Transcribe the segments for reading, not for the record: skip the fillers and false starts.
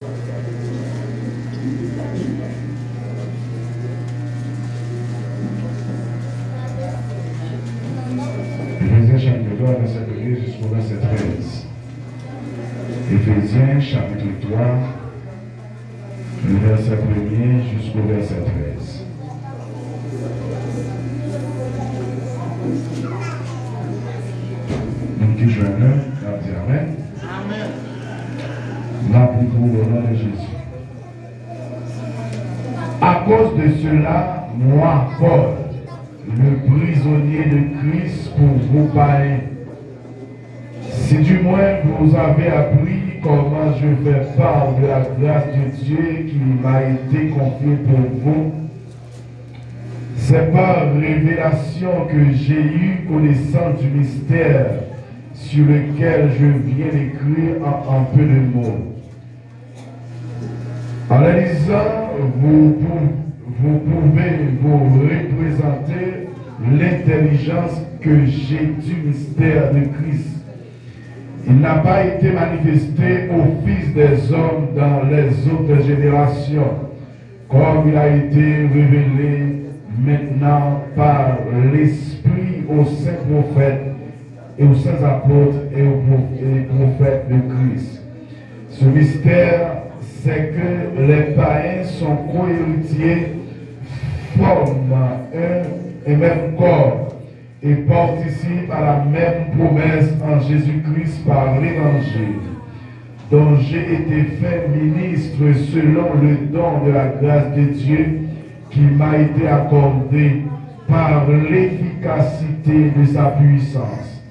Éphésiens chapitre 3, verset 1 jusqu'au verset 13. Éphésiens chapitre 3, le verset 1 jusqu'au verset 13. Nous qui jouons, on dit Amen. Amen. Là pour vous au nom de Jésus. À cause de cela, moi, Paul, le prisonnier de Christ pour vous païens, si du moins vous avez appris comment je fais part de la grâce de Dieu qui m'a été confiée pour vous, c'est par révélation que j'ai eu connaissance du mystère sur lequel je viens d'écrire en peu de mots. En la lisant, vous pouvez vous représenter l'intelligence que j'ai du mystère de Christ. Il n'a pas été manifesté au Fils des hommes dans les autres générations, comme il a été révélé maintenant par l'Esprit aux saints prophètes et aux saints apôtres et aux prophètes de Christ. Ce mystère, c'est que les païens sont co-héritiers, forment un et même corps et participent à la même promesse en Jésus-Christ par l'Évangile, dont j'ai été fait ministre selon le don de la grâce de Dieu qui m'a été accordé par l'efficacité de sa puissance.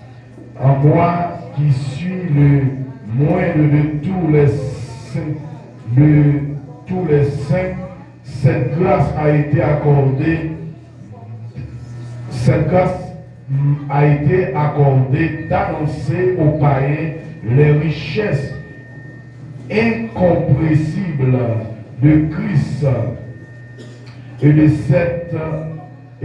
En moi qui suis le moindre de tous les saints, cette grâce a été accordée. Cette grâce a été accordée d'annoncer aux païens les richesses incompressibles de Christ et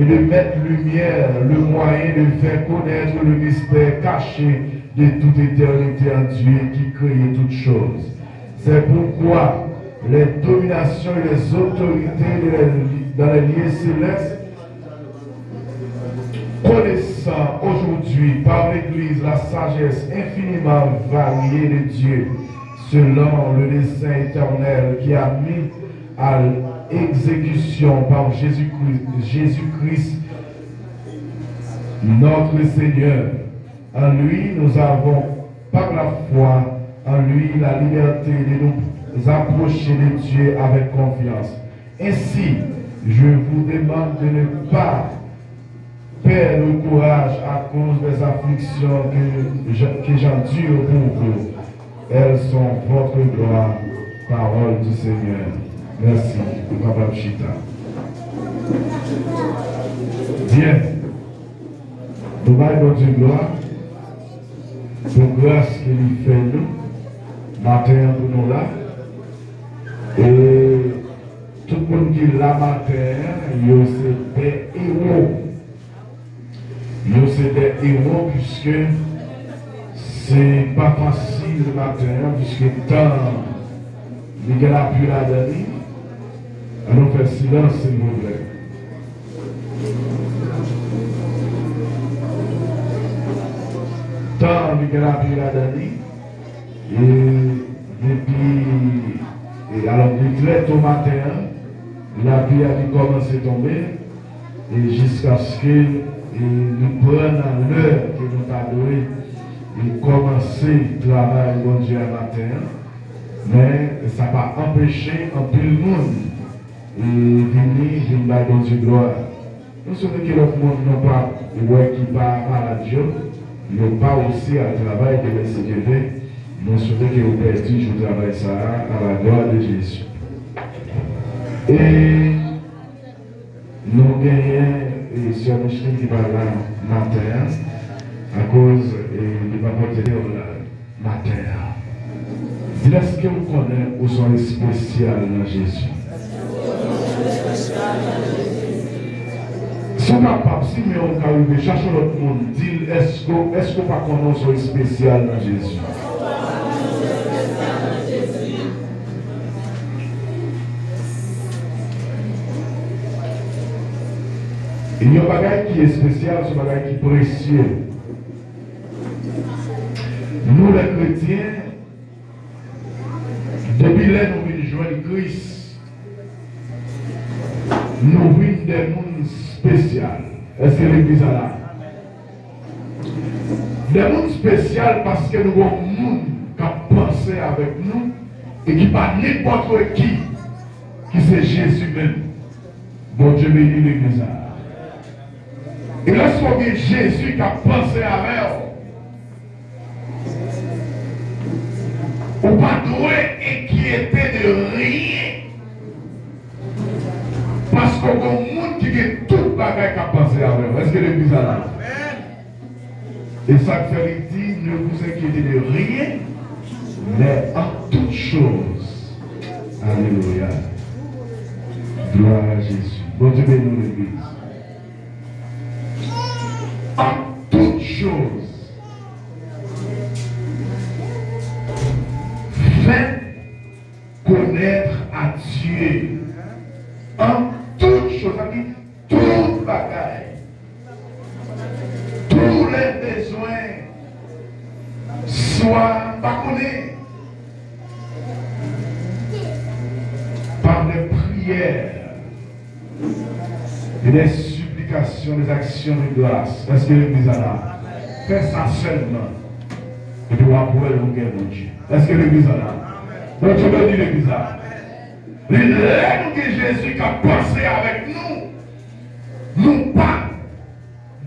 de mettre lumière le moyen de faire connaître le mystère caché de toute éternité en Dieu qui crée toutes choses. C'est pourquoi les dominations et les autorités dans les lieux célestes, connaissant aujourd'hui par l'Église la sagesse infiniment variée de Dieu, selon le dessein éternel qui a mis à exécution par Jésus-Christ, notre Seigneur. En lui, nous avons, par la foi, en lui, la liberté de nous approcher de Dieu avec confiance. Ainsi, je vous demande de ne pas perdre le courage à cause des afflictions que j'endure pour vous. Elles sont votre gloire, parole du Seigneur. Merci, Papa Chita. Bien. Nous allons Dieu gloire pour grâce qu'il fait nous, matin pour nous là. Et tout le monde qui là matin, c'est des héros. C'est des héros puisque c'est pas facile le matin, puisque tant il a pu la donner. Allons faire silence, s'il vous plaît. Tant il a pu la donner. Et depuis, alors très tôt matin, la pluie a commencé à tomber. Et jusqu'à ce que nous prenions l'heure que nous avons donné et commencer le travail bon Dieu à matin. Mais ça va empêcher un peu le monde et venir dans bon Dieu gloire. Nous savons que le monde n'a pas qui va à la radio, n'a pas aussi à travail de la sécurité. Nous savons que vous perdu, je travaille ça à la gloire de Jésus. Et nous gagnons et sur Micheline qui va là matin à cause de ma portée la matin. Est-ce que vous connaissez où sont les spéciales dans Jésus? Si on n'a pas, si on a arrivé, cherchons l'autre monde, dit est-ce qu'on ne pas connaît les spéciales dans Jésus? Il y a un bagage qui est spécial, ce bagage qui est précieux. Nous les chrétiens, depuis là nous venons joindre Christ, nous venons des mondes spéciaux. Est-ce que l'église est là? Des mondes spéciaux parce que nous avons un monde qui a pensé avec nous et qui pas n'importe qui c'est Jésus même. Bon Dieu bénit l'église. Et lorsqu'on dit Jésus qui a pensé avec vous, on pas doué inquiéter de rien. Parce qu'on a un monde qui a tout le bagage qui a pensé avec vous. Est-ce que l'église est là? Et ça fait dit, ne vous inquiétez de rien, mais en toutes choses. Alléluia. Gloire à Jésus. Bon Dieu bénit l'église. En toutes choses, faites connaître à Dieu. En toutes choses, tout bagaille, tous les besoins soient connus par des prières et des supplications, des actions de grâce. Est-ce que l'église est là? Fais ça seulement. Et tu vas pouvoir le guerre de Dieu. Est-ce que l'église est là? Donc tu veux dire l'église là? L'élève que Jésus qui a pensé avec nous, nous pas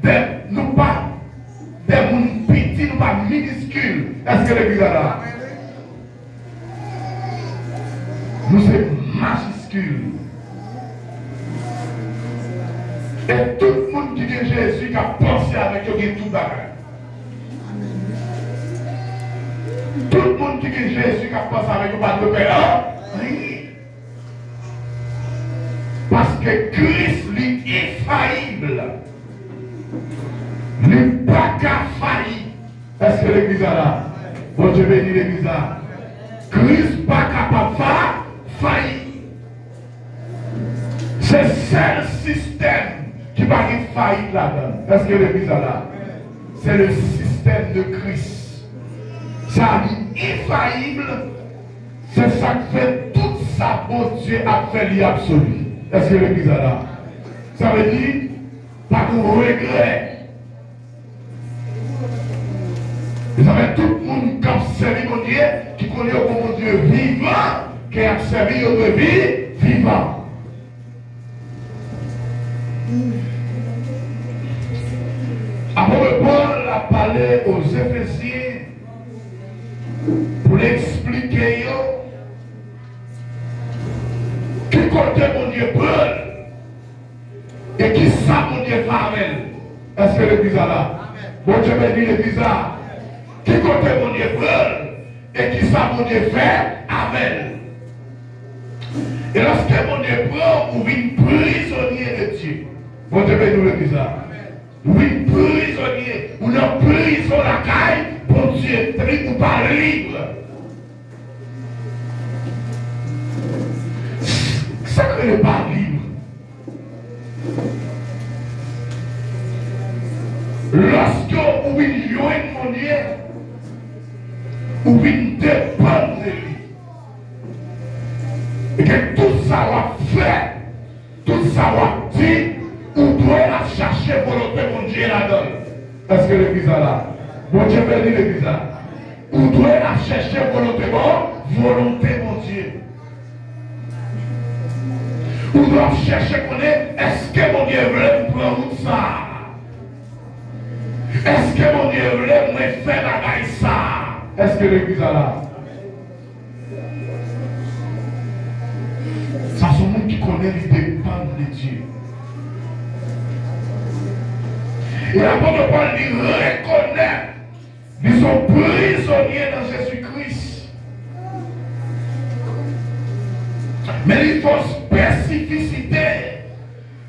des mondes petits, nous pas minuscules. Est-ce que l'église est là? Nous sommes majuscules. Et tout le monde qui dit Jésus qui a pensé avec eux, qui est tout bagage. Tout le monde qui dit Jésus qui a pensé avec eux, pas de père. Parce que Christ est infaillible. Il n'est pas qu'à faillir. Est-ce que l'église est là? Bon Dieu bénit l'église là. Christ n'est pas capable de faillir. C'est le seul système qui va y faillir là-dedans. Est-ce que l'église est là? C'est le système de Christ. Ça dit infaillible. C'est ça qui fait tout ça, bon Dieu a fait l'absolu. Est-ce que l'église est là? Ça veut dire, pas de regret. Vous avez tout le monde qui a servi mon Dieu, qui connaît mon Dieu vivant, qui a servi notre vie vivant. Apôtre Paul a parlé aux Éphésiens pour expliquer qui comptait mon Dieu Paul et qui ça mon Dieu Pavel. Est-ce que l'église est là? Bon Dieu me dit l'église là. Qui comptait mon Dieu Paul et qui ça mon Dieu fait Amen. Et lorsque mon Dieu prend, vous venez prisonnier de Dieu. Bon Dieu me dit l'église là. Vous venez prisonnier. Vous n'avez prison la caille pour Dieu. C'est-à-dire que vous pas libre. Ça que n'est pas libre. Lorsque vous venez joindre mon Dieu, vous venez dépendre de lui. Et que tout ça va faire, tout ça va dire, vous devez la chercher volonté mon Dieu là-dedans. Est-ce que l'église est là? Mon Dieu bénit l'église là. Vous devez la chercher volonté mon Dieu. Vous devez chercher connaître, est-ce que mon Dieu veut prendre ça? Est-ce que mon Dieu veut me faire la gaille ça? Est-ce que l'église est là? Ça, c'est un monde qui connaît les dépendants de Dieu. Et l'apôtre Paul dit reconnaître qu'ils sont prisonniers dans Jésus-Christ. Mais il faut spécificité.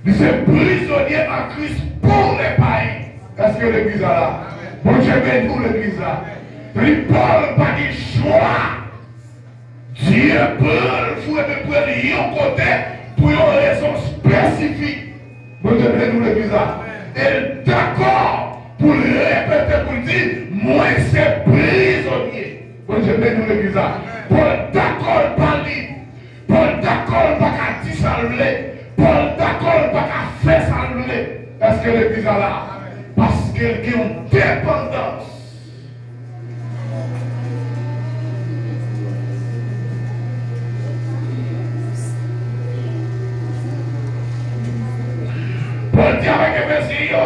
Ils sont prisonniers en Christ pour les païens. Est-ce que l'église est là? Bon Dieu bénit l'église là. Il parle pas du choix. Dieu peut le fouet de prendre de côté pour une raison spécifique. Bon Dieu, nous l'église là. Et d'accord pour le répéter, pour dire, moi c'est prisonnier. Bon Dieu, nous l'église là. Paul d'accord par lui. Paul d'accord pas qu'à dire ça l'est. Paul d'accord pas qu'à faire ça l'est. Est-ce que l'église là? Parce qu'elle a une dépendance. Paul dit avec Éphésiens,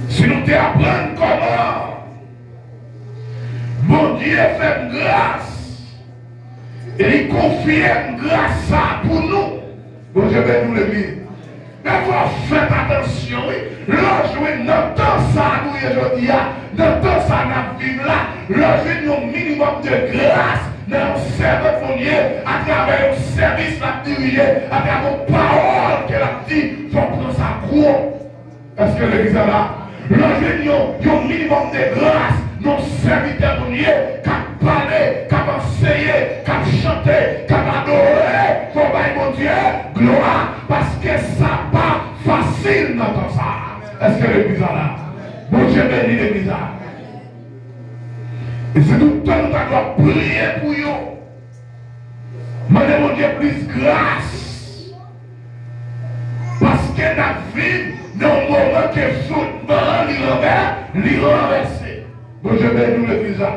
si nous t'apprenons comment, mon Dieu fait grâce, et il confie grâce ça pour nous. Bon Dieu, nous l'église. Mais vous faites attention, lorsque dans temps ça, nous aujourd'hui, dans temps ça, nous vivons là, lorsque nous avons un minimum de grâce, dans le service de Dieu, à travers le service de à travers les paroles qu'elle a dit, il faut prendre sa croix. Est-ce que l'église est là? Lorsque nous avons un minimum de grâce, nos serviteurs de Dieu, qui a parlé, qui a enseigné, qui a chanté, qui a adoré, il faut bailler mon Dieu, gloire, parce que ça n'a pas facile dans tout ça. Est-ce que l'église est là? Mon Dieu bénit l'église là. Et c'est tout le temps que nous devons prier pour eux. Demandez mon Dieu plus grâce. Parce que nous vivons dans un moment que il renversé. Bon Dieu bénit l'église là.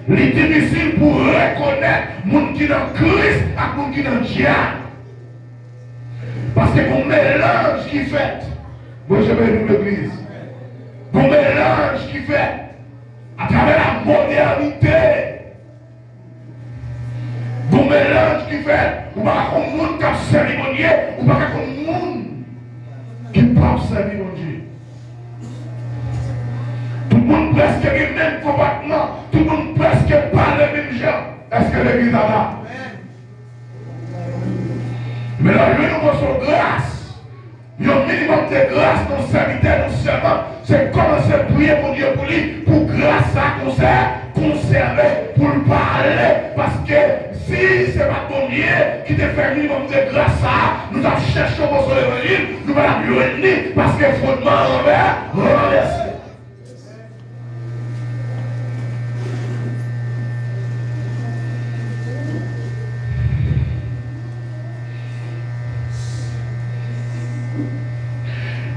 Il est difficile pour reconnaître les gens qui sont dans Christ et les gens qui sont dans Dieu. Parce que mon mélange qui fait, bon Dieu bénit l'église. Mon mélange qui fait, à travers la modernité, bon mélange qui fait, ou pas comme monde qui a servi mon Dieu, ou pas comme monde qui n'a pas servi mon Dieu. Tout le monde presque a le même comportement, tout le monde presque parle les mêmes gens. Est-ce que l'église a là? Mais là, nous avons grâce. Il y a un minimum de grâce dans le serviteur, non seulement, c'est commencer à prier pour Dieu pour lui, pour grâce à conserver, pour le parler. Parce que si ce n'est pas ton Dieu qui te fait un minimum de grâce à, nous avons cherché pour son évangile, nous allons lui réunir parce que fondement renversé.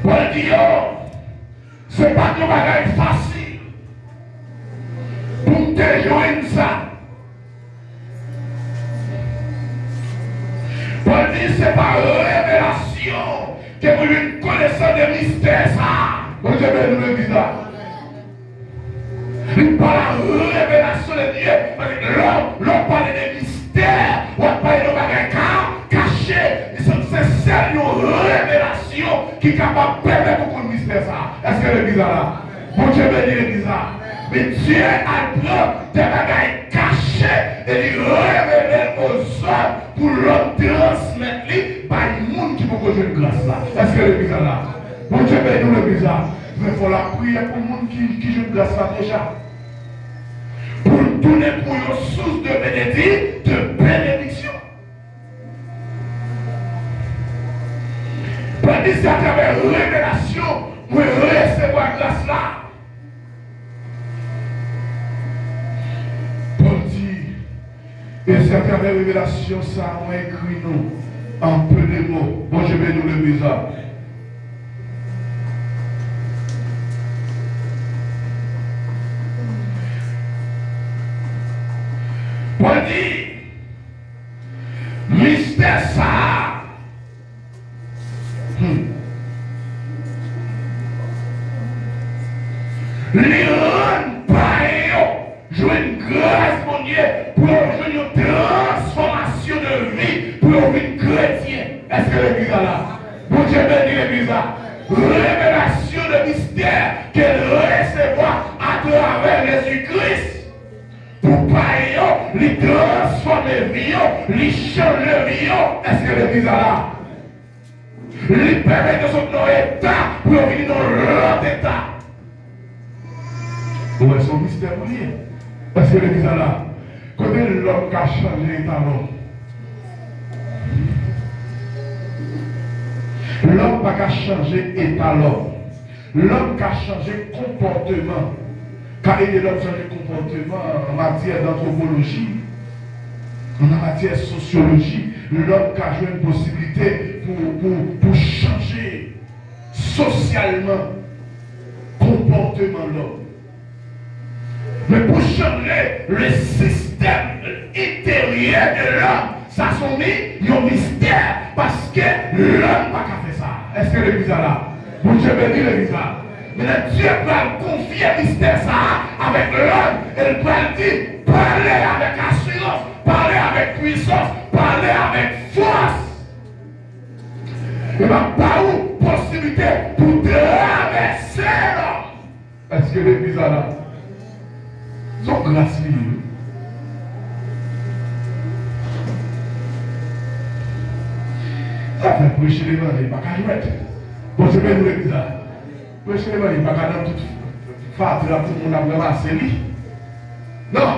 Paul dit, ce n'est pas un bagage facile pour te joindre ça. Paul dit, ce n'est pas révélation que vous une connaissance de mystère ça. Bon Dieu, nous le disons. Il parle de révélation de Dieu. Parce que l'on parle de mystère, on parle de bagages cachés. C'est celle une révélation qui est capable de permettre beaucoup de mystère ça. Est-ce que l'église est là? Bon Dieu bénit l'église là. Mais Dieu apprend des bagages cachés et il révèle aux hommes pour leur transmettre par le monde qui peut jouer une grâce là. Est-ce que l'église est là? Bon Dieu bénit l'église là. Mais il faut la prier pour le monde qui joue une grâce là déjà. Pour tourner pour une source de bénédiction. Tandis qu'à travers révélation, vous recevoir grâce là. Paul dit, et c'est à travers révélation, ça on écrit nous en peu de mots. Bon, je vais nous le bizarre. Paul dit, mystère ça. Les rendre pareils, jouer une grâce, mon Dieu, pour jouer une transformation de vie, pour une chrétien. Est-ce que l'église est là? Mon Dieu bénit l'église là. Révélation de mystère qu'elle recevra à travers Jésus-Christ. Pour pareil, les transformer vie, les changer vie. Est-ce que l'église est là? Les permettre de son état pour venir dans l'autre état. Où est son mystère lié? Parce que l'église est là. Côté l'homme qui a changé l'état l'homme. L'homme n'a qu'à changer état l'homme. L'homme n'a qu'à changer comportement. Car il est l'homme changer comportement en matière d'anthropologie, en matière de sociologie. L'homme a joué une possibilité pour changer socialement comportement de l'homme. Mais pour changer le système intérieur de l'homme, ça sont mis un mystère parce que l'homme n'a pas fait ça. Est-ce que l'église est là? Bon Dieu bénit l'église là. Mais Dieu peut confier le mystère ça avec l'homme et il peut dire parler avec assurance, parler avec puissance, parler avec force. Il va pas où possibilité pour traverser l'homme. Est-ce que l'église est là? Son grâce libre. Ça fait prêcher l'évangile, pas qu'à jouer. Bon, c'est bien nous l'église là. Prêcher l'évangile, pas qu'à dans toute fête là pour mon âme ramassé lui. Non.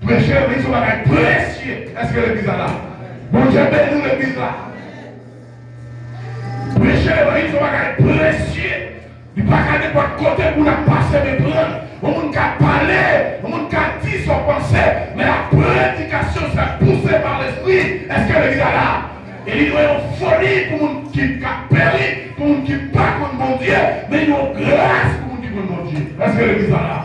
Prêcher l'évangile, on va être précieux. Est-ce que l'église est là? Bon, Dieu bénit nous l'église là. Prêcher l'évangile, on va être précieux. Il n'y a pas qu'à n'importe côté pour nous passer mes prendre. On ne peut pas parler, on ne peut pas dire son pensée, mais la prédication sera poussée par l'esprit. Est-ce que l'église est là? Et il y a une folie pour les gens qui périssent, pour les gens qui ne pas contre mon Dieu, mais il y a une grâce pour les gens qui contre mon Dieu. Est-ce que l'église est là?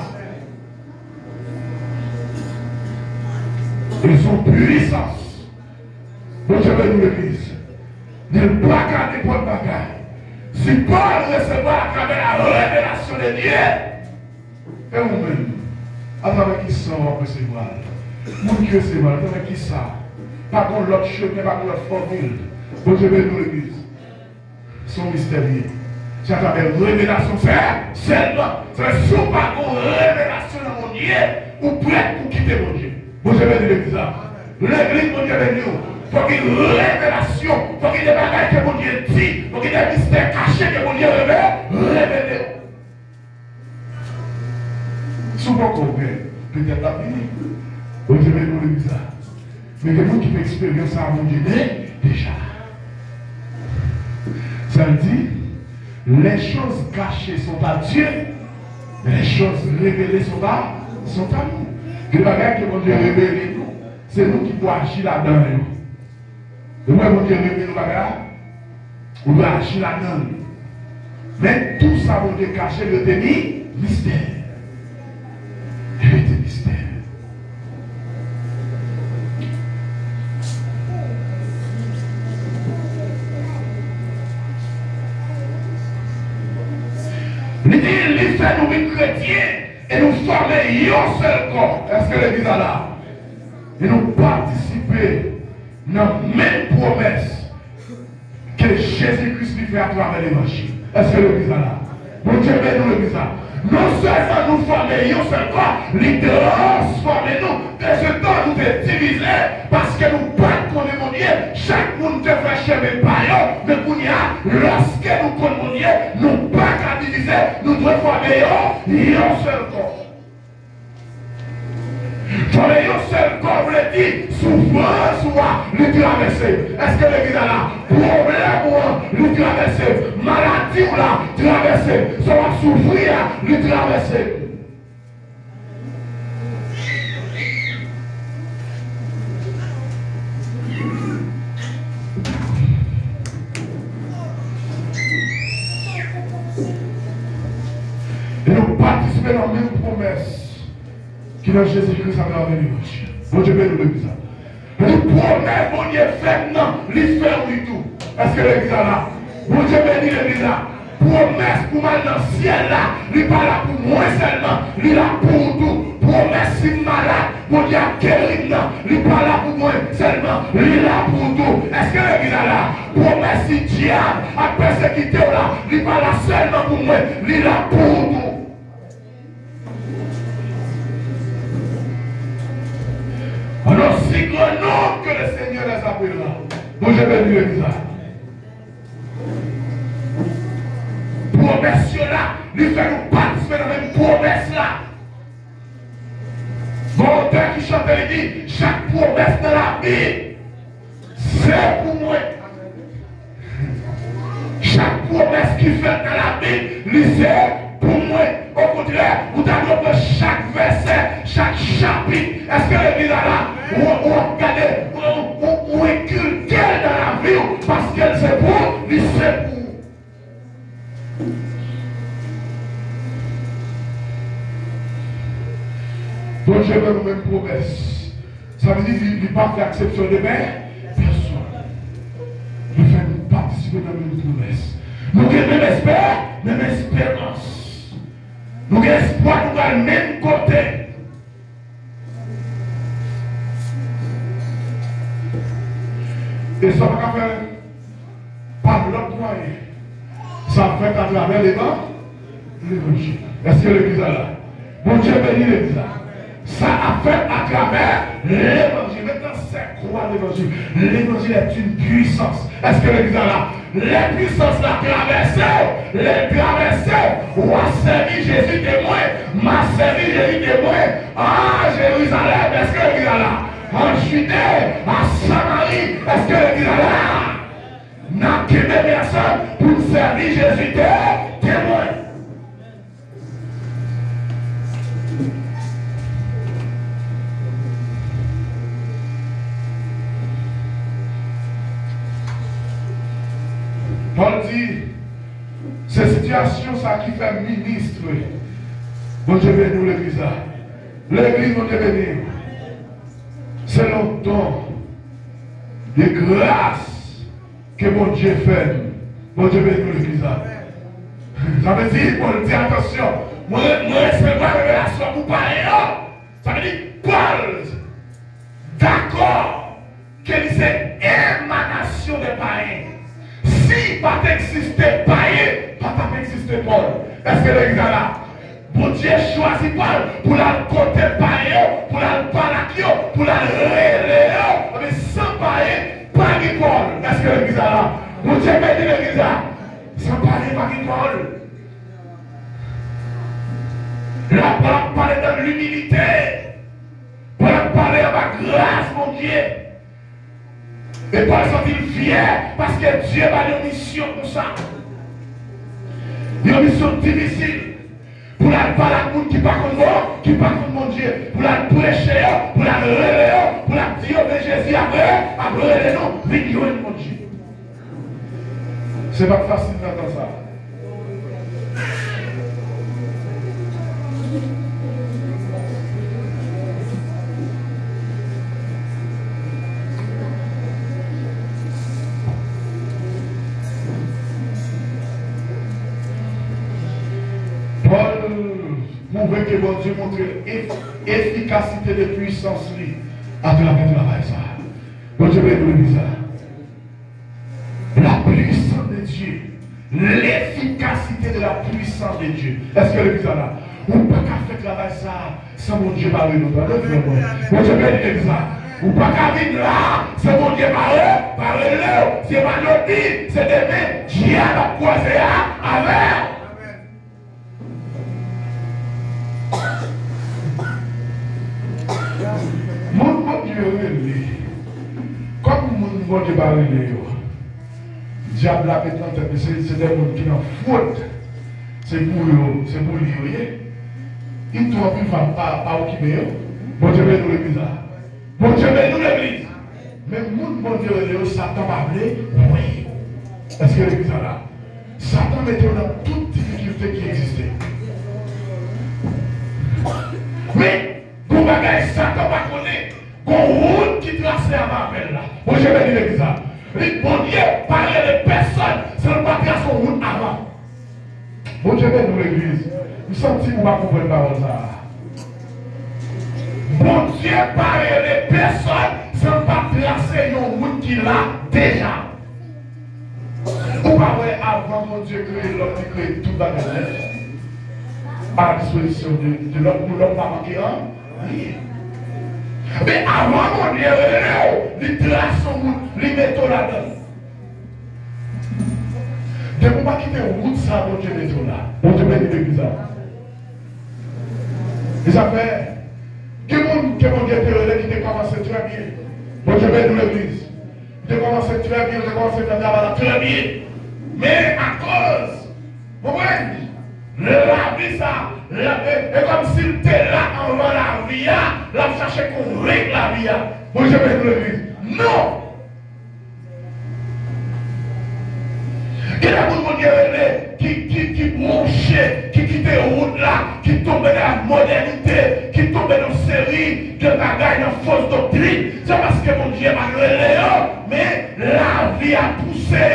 Ils ont puissance. Bon Dieu bénit l'église. Il n'y a pas qu'à n'importe bagaille. Si Paul recevra à travers la révélation de Dieu, et vous-même, avec qui ça on va recevoir? Mon Dieu recevoir, avec qui ça? Pas contre l'autre chemin, pas contre l'autre formule. Bon Dieu bénit l'église. Son mystérieux. C'est à travers la révélation, c'est seulement. C'est sous par contre révélation dans mon Dieu, ou prêt pour quitter mon Dieu. Bon Dieu bénit l'église. L'église, mon Dieu bénit. Il faut qu'il y ait une révélation, il faut qu'il y ait des bagages que mon Dieu dit, il faut qu'il y ait des mystères cachés que mon Dieu révèle. Souvent qu'on veut, peut-être la vie. Bon Dieu bénit l'église. Mais il y a des gens qui font expérience à mon Dieu déjà. Ça veut dire, les choses cachées sont à Dieu, mais les choses révélées sont à nous. Les bagages que mon Dieu révèle nous, c'est nous qui pouvons agir là-dedans. Et moi, mon Dieu révèle nous bagages, on doit agir là-dedans. Mais tout ça, mon Dieu caché, le déni, mystère. Il était mystère. Il dit, il fait nous chrétiens et nous former un seul corps. Est-ce que l'église est là? Et nous participer dans la même promesse que Jésus-Christ lui fait à travers l'évangile. Est-ce que l'église est là? Bon Dieu bénit nous l'église là. Non seulement nous former un seul corps, il transformer nous. De ce temps nous sommes divisés parce que nous battons contre mon Dieu. Chaque monde te fait chemin par eux. Mais pour nous, lorsque nous contre mon Dieu, nous pas qu'à diviser, nous devons former un seul corps. Former un seul corps, vous le dit, souffrance ou le traverser. Est-ce que l'église est là? Problème ou le traverser. Maladie ou là, traverser. Ça va souffrir, le traverser. Et nous participons dans la même promesse qui dans Jésus-Christ a travers l'évangile. Bon Dieu bénit l'église. Nous promettons, mon Dieu, fait non, il fait oui tout. Est-ce que l'église est là? Bon Dieu bénit l'église là. Promesse pour mal dans le ciel là. Il n'est pas là pour moi seulement. Il est là pour tout. Promesse si malade. Mon Dieu a guéri là. Il n'est pas là pour moi seulement. Il est là pour tout. Est-ce que l'église est là? Promesse si diable a persécuté là. Il n'est pas là seulement pour moi. Il est là pour tout. Alors, si grand nombre que le Seigneur les appellera. Donc, je vais dire l'église là. Promesse là, il fait nous participer dans la même promesse là. Mon auteur qui chante, il dit, chaque promesse de la Bible, c'est pour moi. qui fait dans la Bible, lisez pour moi. Au contraire, vous avez chaque verset, chaque chapitre. Est-ce que l'église là, vous regardez, vous inculquez dans la vie, parce qu'elle c'est pour, lisez pour. Donc je veux nous-mêmes promesse. Ça veut dire qu'il n'y a pas fait exception de personne. Nous faisons participer dans une promesse. Nous avons même espérance, même espérance. Nous avons espoir, nous avons le même côté. Et ça va faire par l'autre moyen. Ça fait à travers l'évangile. Est-ce que l'église est là? Bon Dieu bénit l'église là. Ça a fait à travers l'évangile. Maintenant, c'est quoi l'évangile? L'évangile est une puissance. Est-ce que l'église est là? Les puissances la traversée. Les traversées. Ou a servi Jésus témoin. M'a servi Jésus témoin. Ah, Jérusalem. Est-ce que l'église est là? En Judée, à Samarie. Est-ce que l'église est là? N'a que des personnes pour servir Jésus témoin. Paul dit, ces situations, ça qui fait ministre. Bon Dieu béni l'église. L'église, bon Dieu béni. C'est le don de grâce que mon Dieu fait. Bon Dieu béni l'église. Ça veut dire, Paul dit, attention, moi, recevoir la révélation pour parler. Ça veut dire, Paul, d'accord, que c'est émanation des païens. Si pas existait païen, pas existé Paul. Est-ce que l'église est là? Bon Dieu choisit Paul pour la côté païen, pour la parler, pour la révéler. Mais sans païen, pas de Paul. Est-ce que l'église est là? Bon Dieu bénit l'église là. Sans païen, pas de Paul. La parole parle de l'humilité. Paul parle de la grâce, mon Dieu. Et Paul sont-ils fiers parce que Dieu a une mission comme ça. Une mission difficile. Pour la parler à monde qui ne parle pas contre qui ne parle contre mon Dieu. Pour la prêcher, pour la révéler, pour la dire de Jésus après les noms, vidéo de mon Dieu. C'est pas facile d'entendre ça. Pouvez que bon Dieu montre l'efficacité de puissance à travers le travail. Bon Dieu, bénis ça. La puissance de Dieu, l'efficacité de la puissance de Dieu. Est-ce que l'église est là? On ne peut pas faire travail ça sans mon Dieu parler nous. Bon Dieu, bénis ça. On ne peut pas vivre là, c'est mon Dieu parler. C'est pas notre vie, c'est demain. Dieu a croisé avec. Comme mon Dieu parle, le diable a fait c'est des gens qui ont faute. C'est pour lui. Il ne doit plus pas occuper. Bon Dieu bénis l'église. Bon Dieu bénis l'église. Mais mon Dieu, Satan va appeler. Oui. Est-ce que l'église est là? Satan mettait dans toute difficulté qui existait. Mais, pour bagaille, Satan va connaître. Qu'on route qui trace avant appel là. Bon, je vais dire l'église. Bon Dieu parlait de personne, ça ne pas tracer son route avant. Bon, je vais dire l'église. Vous sentez que vous ne comprenez pas ça. Bon Dieu parlait de personne, ça ne pas tracer une route qu'il a déjà. Vous parlez avant mon Dieu créer l'homme qui crée tout dans le monde. À la disposition de l'homme, pour l'homme pas manquer un. Oui. Mais avant mon Dieu, les traces sont les métaux là-dedans. De ne pas quitter la route, ça, mon Dieu, métaux là. Mon Dieu, béni l'église. Et ça fait que mon Dieu qui te commencé très bien. Mon Dieu, béni l'église. Il te commencé très bien, il te commencé très bien. Mais à cause Vous voyez? La vie, ça, et comme s'il était là avant la vie, là, vous cherchez qu'on règle la vie. Bon, je vais vous le dire. Non! Il y a beaucoup de gens qui bronchaient, qui quittent la route là, qui tombent dans la modernité, qui tombent dans une série de bagailles, dans fausse doctrine. C'est parce que mon Dieu m'a relé, mais la vie a poussé.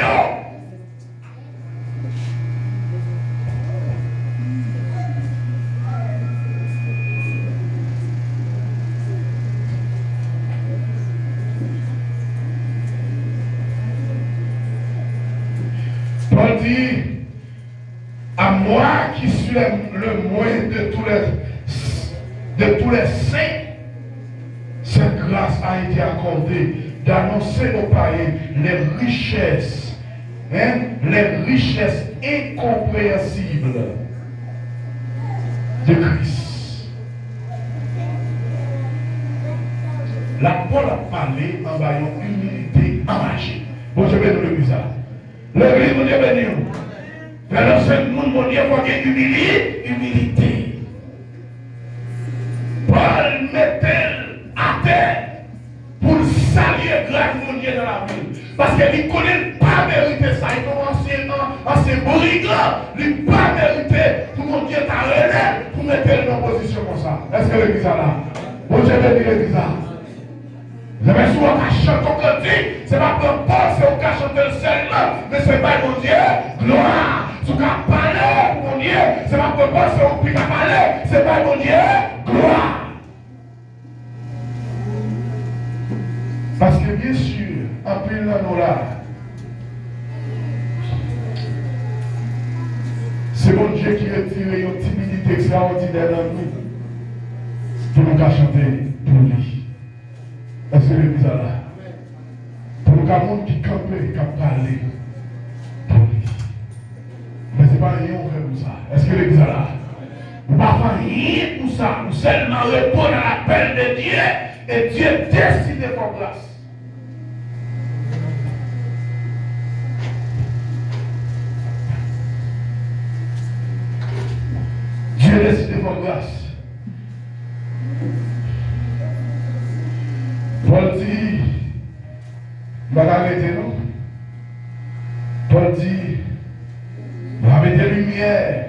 Paul dit, à moi qui suis le moins de tous les saints, cette grâce a été accordée d'annoncer aux païens les richesses incompréhensibles de Christ. La Paul a parlé en baillant humilité enragée. Bon, je vais nous le bizarre. L'église, mon Dieu béni. Faire le seul monde, mon Dieu, il faut qu'il y ait humilité. Paul mettait à terre pour saluer grâce, mon Dieu, dans la vie. Parce qu'il ne connaît pas mérité ça. Il est ancien brigand. Il n'a pas mérité pour mon Dieu t'arrêter pour mettre dans une position comme ça. Est-ce que l'église est là? Mon Dieu béni l'église là. Vous avez souvent qu'à chanter au cantique, c'est pas pour Paul, c'est au cas chanter seulement, mais c'est pas mon Dieu, gloire. Si vous parler pour mon Dieu, c'est pas pour Paul, c'est au plus qu'à parler, c'est pas mon Dieu, gloire. Parce que bien sûr, en plus nous là, c'est mon Dieu qui retire une timidité extraordinaire dans nous, pour nous chanter pour lui. Est-ce que l'église est là? Pour le monde qui campe, qui a parlé. Mais ce n'est pas rien pour ça. Est-ce que l'église est là? Nous ne pouvons pas rien pour ça. Nous seulement répondre à l'appel de Dieu et Dieu décide de faire grâce. Dieu décide de faire grâce. Paul dit, vous allez arrêter, non? Paul dit, vous avez des lumières,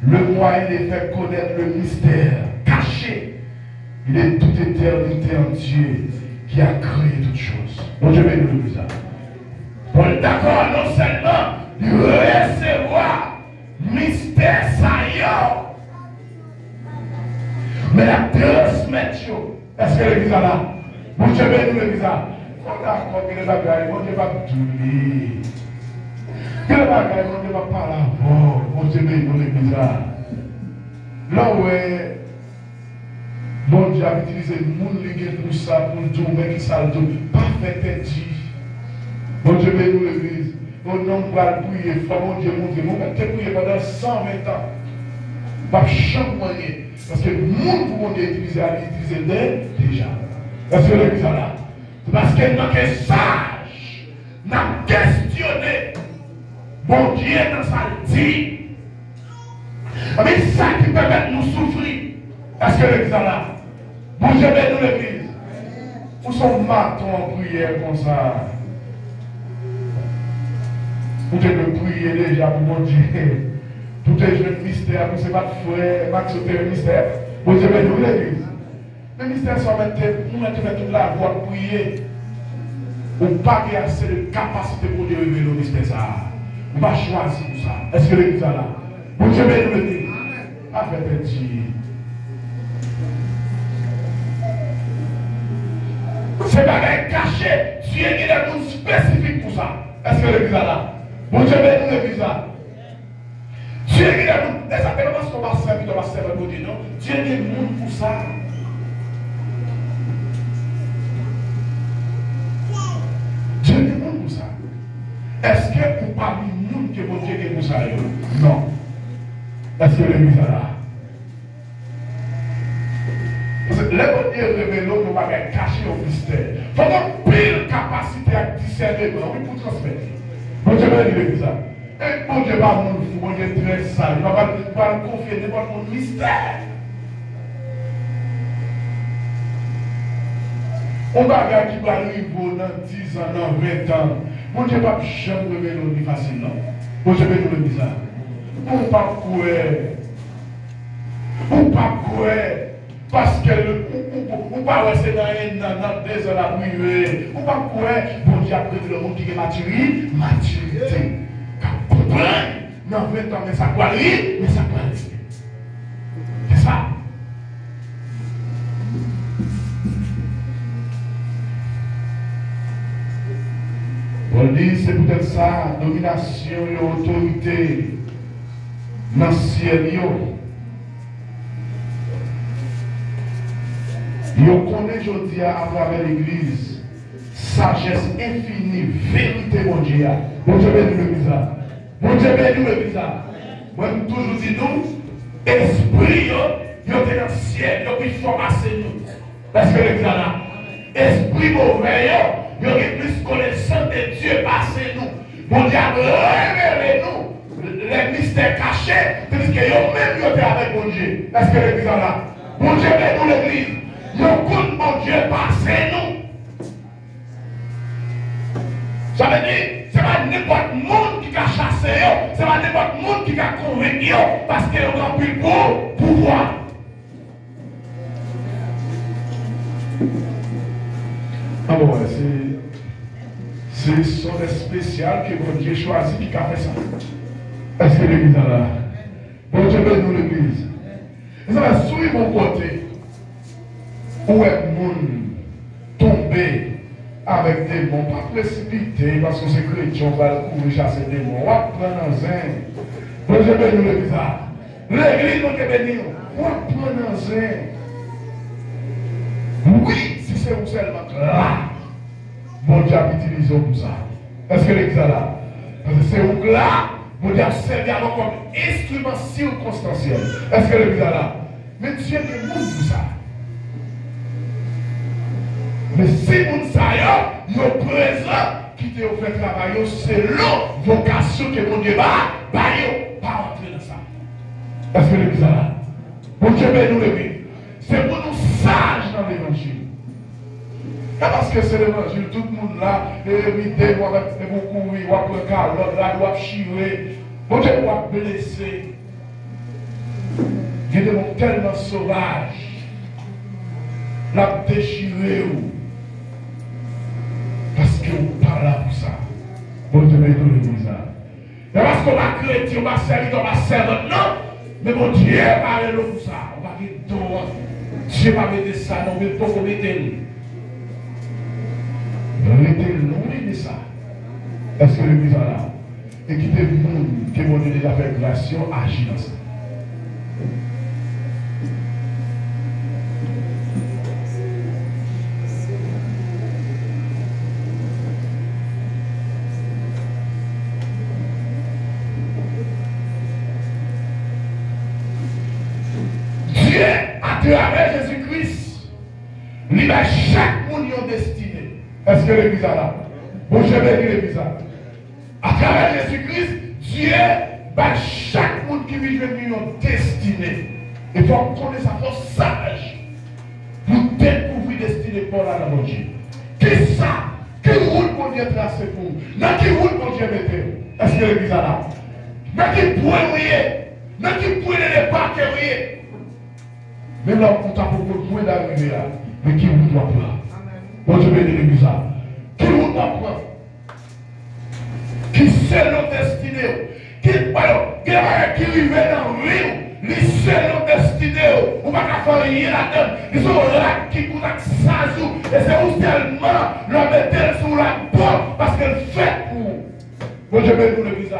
le moyen de faire connaître le mystère caché. Il est toute éternité en Dieu qui a créé toutes choses. Bon, je vais nous dire ça. Paul d'accord, non seulement de recevoir mystère saillant, mais la transmettre. Est-ce que l'église est là? Mon Dieu béni l'église. On a encore que les bagailles, mon Dieu va tourner. Que les bagailles, mon Dieu va parler avant. Mon Dieu béni l'église. Là où bon Dieu a utilisé le monde pour ça, pour le tourner, qui ça le tourne. Parfait est dit. Mon Dieu béni l'église. Mon nom va prier, mon Dieu montre. Mon Dieu prier pendant 120 ans. Pas changer. Parce que le monde pour mon Dieu utiliser, déjà. Est-ce que l'église est là? Parce qu'elle n'a que sage, n'a questionné bon Dieu dans sa dit. Mais c'est ça qui permet de nous souffrir. Est-ce que l'église est là? Bon Dieu béni nous l'église. Où sont matons en prière comme ça? Vous devez prier déjà pour mon Dieu. Tout est jeune mystère, vous savez pas de frère, Max le mystère. Bon Dieu béni nous l'église. Le mystère, ça va mettre toute la voix pour prier. Ou pas qu'il y ait assez de capacité pour Dieu révéler le mystère. Ça. On va choisir pour ça. Est-ce que l'église est là? Bon Dieu béni nous l'église. Avec petit. C'est pas caché. Dieu il y a des choses spécifiques pour ça. Est-ce que l'église est là? Bon Dieu béni nous l'église là. Dieu il y a des exactement ce qu'on va servir pour Dieu, non? Dieu il y a des gens pour ça. Dieu est bon pour ça. Est-ce que vous parlez de nous que mon Dieu est pour ça? Non. Est-ce que l'église est là? Parce que les bon Dieu révèle, nous ne pouvons pas cacher au mystère. Il faut avoir pile capacité à discerner pour transmettre. Mon Dieu est l'église là. Et bon Dieu, pas mon fou, bon Dieu très sage. Il ne va pas me confier n'importe mon mystère. On va regarder qui va arriver dans 10 ans, dans 20 ans. Bon Dieu, pas jamais remettre nous facile, non? Bon Dieu, nous le bizarre. On pas courir. On pas courir. Parce que on pas rester dans 2 ans la nuit. On pas courir. Bon Dieu, après le monde qui est maturité. Comprendre. Dans 20 ans, mais ça peut aller, mais ça peut aller. C'est ça. On dit, c'est peut-être ça, domination et autorité dans le ciel. Yo connaît aujourd'hui à travers l'église, sagesse infinie, vérité, mon Dieu. Bon Dieu, bénis le bizarre. Bon Dieu, bénis le bizarre. Moi, je toujours dis nous, esprit, yo est dans le ciel, yo puis formater nous. Parce que l'église là, esprit mauvais, yo est plus connaissant de Dieu passé nous. Bon Dieu, révélez-nous les mystères cachés, tandis que yo même yo était avec mon Dieu. Parce que l'église là, bon Dieu, bénis l'église. Yo compte mon Dieu passé nous. Ça veut dire, c'est pas n'importe monde qui a chassé, c'est pas n'importe monde qui a convaincu, parce qu'il a rempli pour pouvoir. Ah bon, c'est son spécial que mon Dieu choisit qui a fait ça. Est-ce que l'église est là? Bon Dieu bénis l'église. Et ça va suivre mon côté. Où est le monde tombé avec des démons, pas précipité, parce que c'est chrétien, on va courir chasser des démons. On va prendre un zin. Bon Dieu bénis l'église. L'église, on est béni. On va prendre un zin. Oui, si c'est vous seulement là, mon Dieu a utilisé pour ça. Est-ce que l'église est là? Parce que c'est vous là, mon Dieu a servi alors comme instrument circonstanciel. Est-ce que l'église est là? Mais Dieu est le monde pour ça. Mais si vous ne savez pas, nous présents qui te fait travailler selon vocation que mon Dieu va, pas entrer dans ça. Est-ce que l'église est là? Mon Dieu bénis l'église. C'est pour nous sages dans l'évangile. Parce que c'est l'évangile, tout le monde là, éviter, vous courir, vous prendre calotte, là, vous chirer. Mon Dieu vous blesser. Il est tellement sauvage. La déchirer. Parce que vous parlez pour ça. Bon Dieu bénis l'église. Et parce qu'on va chrétien, on va servir, on va servir. Non, mais mon Dieu parle pour ça. On va dire dehors. Dieu va mettre ça, non, mais pas qu'on mette lui. Mettez loin de ça. Est-ce que l'église est là? Et qui est le monde qui est déjà fait grâce, agit dans ça. Dieu, à travers Jésus-Christ, il va chaque monde une destinée. Est-ce que l'église est là? Bon, je vais dire l'église. À travers Jésus-Christ, Dieu va chaque monde qui vit une destinée. Il faut connaître sa force sage pour découvrir la destinée pour la dans Dieu. Qu'est-ce ça? Quelle route pour Dieu tracer pour vous? Dans quelle route pour Dieu mettez? Est-ce que l'église est là? Dans quel point vous dans quel point les pas que vous même là, on t'a beaucoup de points d'arriver là. Mais qui route doit prendre? Bon Dieu bénis l'église. Qui route doit prendre? Qui c'est notre destinée? Qui arrive dans le rio? Les seuls destinés, on va faire rien là-dedans. Ils sont là qui coûtent ça, et c'est où tellement leur mettre sur la porte parce qu'elle fait pour. Bon Dieu bénis l'église.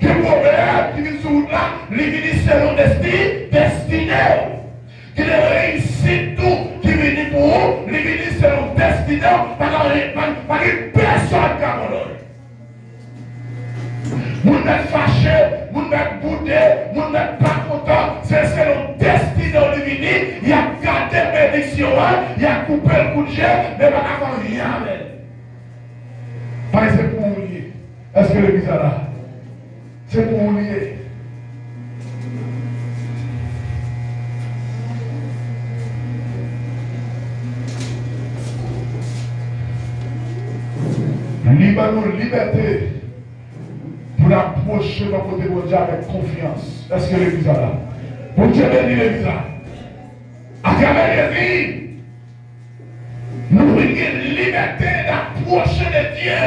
Quel problème qui vient sur là, les ministres selon destiné. Qui réussit tout, qui vient pour vous, les ministres selon destiné, par une personne qui a mon vous n'êtes fâché, vous n'êtes boudé, vous n'êtes pas content, c'est selon destiné au divini, il a gardé bénédiction, il a coupé le coup de jet, mais il va avoir rien avec. Par exemple, pour vous, est-ce que l'église est là? C'est pour oublier. Libre liberté pour approcher notre côté de Dieu avec confiance. Est-ce que l'église est là? Pour Dieu bénit l'église là. À travers l'église, nous avons une liberté d'approcher de Dieu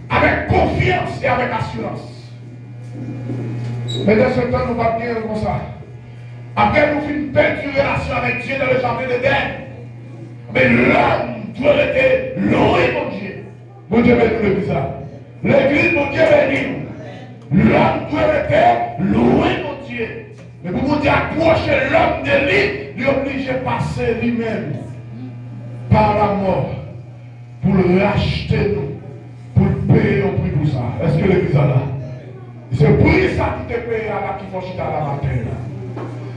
avec confiance et avec assurance. Mais dans ce temps, nous ne pouvons pas dire comme ça. Après, nous faisons une belle relation avec Dieu dans le jardin d'Éden. Mais l'homme doit être loué, mon Dieu. Mon Dieu bénit l'église là. L'église, mon Dieu bénit nous. L'homme doit être loué, mon Dieu. Mais pour vous dire approcher l'homme de lui, il est obligé de passer lui-même par la mort pour le racheter nous, pour le payer au prix pour ça. Est-ce que l'église est là? C'est pour ça qui te paye là qui faut chuter à la matin.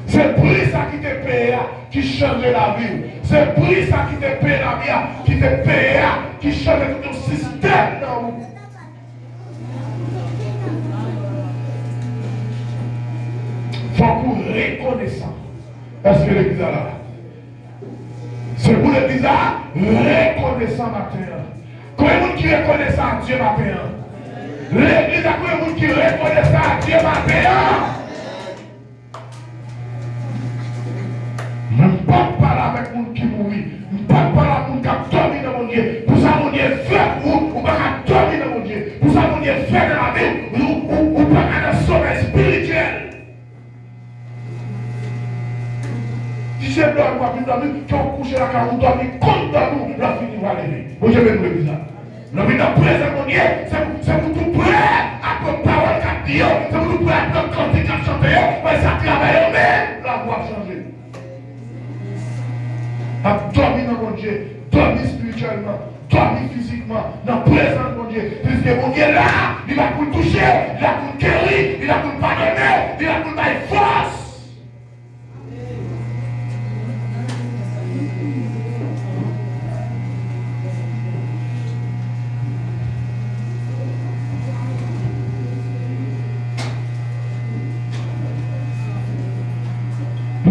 C'est pour ça qui te paye qui change la vie. C'est pour ça qui te paye la vie, qui te paye, qui change tout ton système. Il faut qu'on reconnaissant. Est-ce que l'église est là? C'est pour l'église reconnaissant matin. Combien de monde qui reconnaît ça à Dieu matin? L'église a combien de monde qui reconnaît ça à Dieu matin? Je ne parle pas là avec les gens qui mourent. Je ne parle pas là avec les gens qui dorment dans mon Dieu. Pour ça, mon Dieu fait ou ne pas dormir dans mon Dieu. Pour ça, mon Dieu fait dans la vie ou pas dans le sommeil spirituel. Si c'est blanc, moi, je dormir, tu as couché la carte, on dormir, contre nous, la fille va lever. Moi, je vais nous le dire. Nous venons présent, mon Dieu, c'est pour tout prêt à prendre parole qu'à dire, c'est pour tout prêt à prendre cantique à chanter, mais ça travaille même, la voix changer. À dormir dans mon Dieu, dormir spirituellement, dormir physiquement, dans le présent de mon Dieu. Puisque mon Dieu là, il va pour toucher, il va pour guérir, il va pour pardonner, il va pour donner force.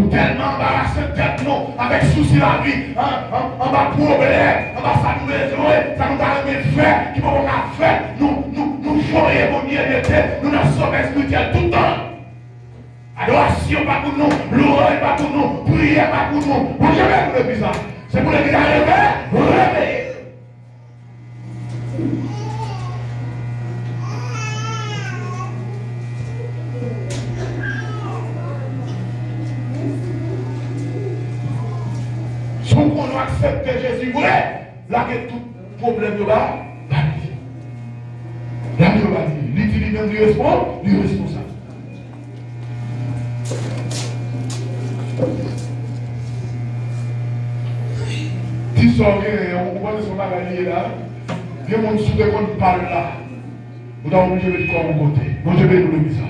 Tellement embarrassé de tête, non, avec souci la vie, on va problème, on va ça nous besoin, ça nous va remettre faire, qui vont faire, nous foyer mon Dieu de nous dans le sommeil spirituel tout le temps. Adoration pas pour nous, louange pas pour nous, prière pas pour nous. Bon, je vais pour le bizarre. C'est pour les qui arrivent, réveiller. Si on accepte Jésus vrai, là que tout problème de là, la vie va dire. L'utilité même du responsable. Si on voit son bagage là, il y a des gens qui parlent là. Vous avez obligé de mettre quoi à mon côté. Moi je vais nous le dire ça.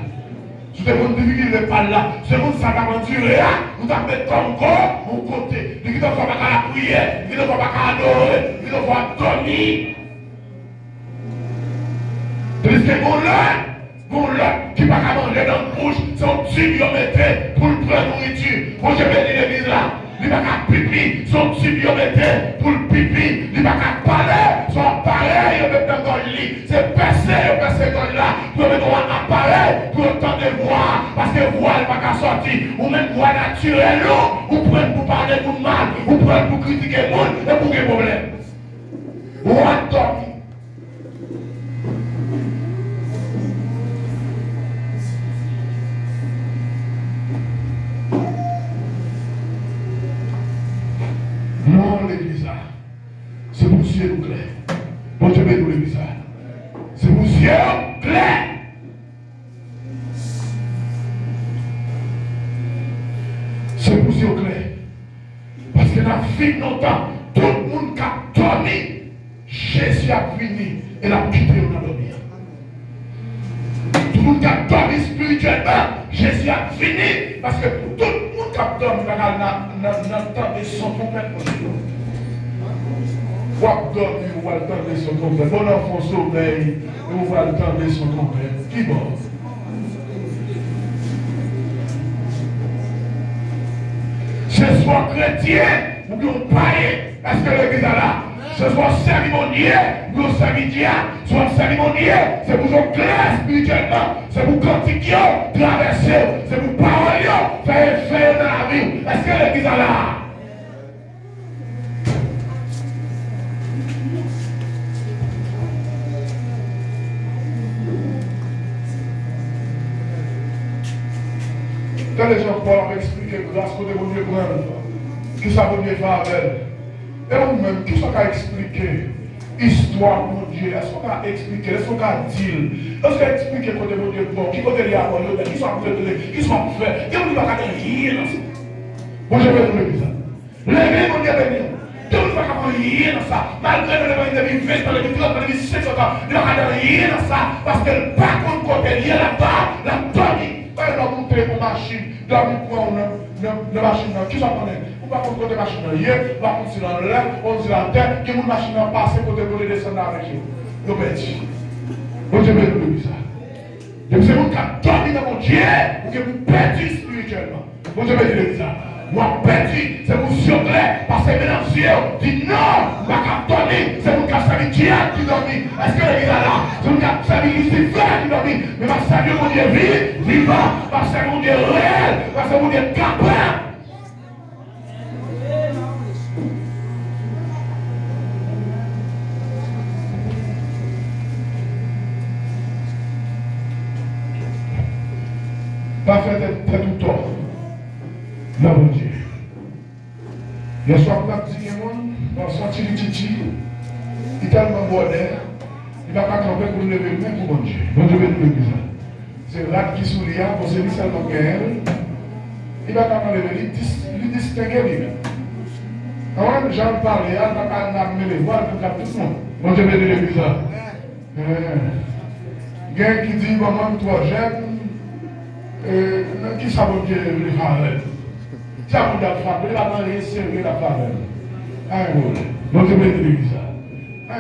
Si vous avez difficulté de parler là, c'est vous qui aventuré là, vous avez mis comme corps mon côté. Il ne faut pas la prière, il ne faut pas adorer, il ne faut pas dormir. Puisque mon là, qui ne va pas manger dans le bouche, c'est un tube qui mettait pour le prendre nourriture. Moi je vais dire l'église là. Il va pas pipi, son tube il mettait pour le pipi, il va pas parler, son appareil il met dans le lit. C'est percé comme là, pour mettre un appareil pour entendre voix, parce que voix elle va pas sortir, ou même voix naturelle, ou prendre pour parler pour mal, ou prendre pour critiquer le monde, et pour quel problème. Ou attendre. Non, l'église, c'est pour ciel clair. Bon Dieu bénit l'église. C'est pour ciel clair. C'est pour ciel clair. Parce que dans la fin de nos temps, tout le monde qui a dormi, Jésus a fini et l'a quitté dans la dormir. Tout le monde qui a dormi spirituellement, Jésus a fini. Parce que tout le monde qui a dormi dans le temps de son complètement. Wap dormi, ou va le temps de son compère. Bon enfant sommeil, ou va le temps de son compère. Qui bon? Ce soit chrétien ou bien païen, est-ce que l'église est là? Ce soit cérémonieux ou bien cérémonieux, soit cérémonieux, c'est pour vous clair spirituellement, c'est pour cantiquer, traverser, c'est pour parler, faire effet dans la vie. Est-ce que l'église est là? Quand les gens parlent, expliquer grâce que vous devez prendre, qui ça veut dire faire avec elle. Et vous-même, qui ça expliquer histoire de mon Dieu? Est-ce qu'on a expliqué? Est-ce qu'on a dit? Est-ce qu'on a expliqué côté mon Dieu bon? Qui côté les avoir? Qui sont fait? Qui sont faits? Qui ne va pas rien dans ça? Moi, je vais vous le dire. Levez mon Dieu béni. Tout ne va pas rien dans ça. Malgré que le monde est 20 ans, le 30 ans, le 50 ans, il ne va pas rien dans ça. Parce que pas contre côté, il y a là-bas, la donne. Elle va monter pour machine, dormir pour une machine. Qui s'en connaît? On va contre côté machine hier, on va continuer dans l'air, on dit la terre, qui est une machine en passe pour te descendre avec vous. Nous petit. Bon Dieu, nous ça. Donc c'est vous qui avez dormi dans mon Dieu, pour que vous perdu spirituellement. Bon Dieu, nous ça. Moi, perdu, c'est vous surclair, parce que maintenant, Dieu dit non, pas qu'à dormir, c'est vous qui avez servi Dieu qui dormit. Est-ce que l'église est là? C'est vous qui avez servi Lucifer qui dormit. Mais ma servi mon Dieu vivant, ma servi mon Dieu réel, ma servi mon Dieu capable. Pas faire tête tout tort. Non, mon Dieu. Le soir, on dit on va sortir le titi. Il est tellement bonheur. Il va pas camper pour lever le main pour mon Dieu. Mon Dieu, c'est rat qui sourit, on se dit seulement qu'elle. Il va pas lever, il distingue lui. Avant que j'en parle, il va pas amener les voix pour tout le monde. Mon Dieu, l'église. Quelqu'un qui dit, maman, toi, j'aime. Qui ça veut dire les femmes? Ça veut dire la femme, il va pas réinsérer la femme. Donc je vais te dire ça.